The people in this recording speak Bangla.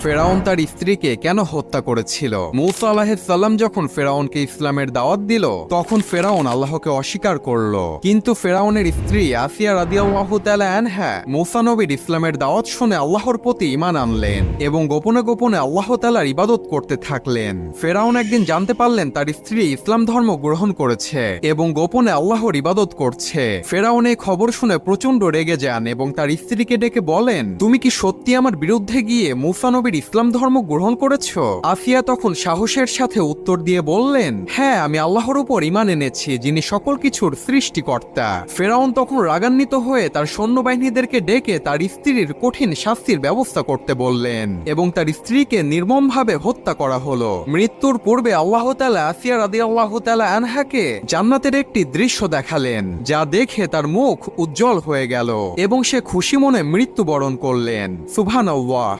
ফেরাউন তার স্ত্রীকে কেন হত্যা করেছিল। মূসা আলাইহিস সালাম যখন ফেরাউনকে ইসলামের দাওয়াত দিল তখন ফেরাউন আল্লাহকে অস্বীকার করল, কিন্তু ফেরাউনের স্ত্রী আসিয়া রাদিয়াল্লাহু তাআলা আনহা মূসা নবীর ইসলামের দাওয়াত শুনে আল্লাহর প্রতি ঈমান আনলেন এবং গোপনে গোপনে আল্লাহ তাআলার ইবাদত করতে থাকলেন। ফেরাউন একদিন জানতে পারলেন তার স্ত্রী ইসলাম ধর্ম গ্রহণ করেছে এবং গোপনে আল্লাহর ইবাদত করছে। ফেরাউন এই খবর শুনে প্রচন্ড রেগে যান এবং তার স্ত্রীকে ডেকে বলেন, তুমি কি সত্যি আমার বিরুদ্ধে গিয়ে মূসা নবীর ইসলাম ধর্ম গ্রহণ করেছো? আসিয়া তখন সাহসের সাথে উত্তর দিয়ে বললেন, হ্যাঁ, আমি আল্লাহর উপর ঈমান এনেছি, যিনি সকল কিছুর সৃষ্টিকর্তা। ফেরাউন তখন রাগান্বিত হয়ে তার সৈন্যবাহিনীদেরকে ডেকে তার স্ত্রীর কঠিন শাস্তির ব্যবস্থা করতে বললেন এবং তার স্ত্রীকে নির্মমভাবে হত্যা করা হলো। মৃত্যুর পূর্বে আল্লাহ তাআলা আসিয়া রাদিয়াল্লাহু তাআলা আনহাকে জান্নাতের একটি দৃশ্য দেখালেন, যা দেখে তার মুখ উজ্জ্বল হয়ে গেল এবং সে খুশি মনে মৃত্যুবরণ করলেন। সুবহানাল্লাহ।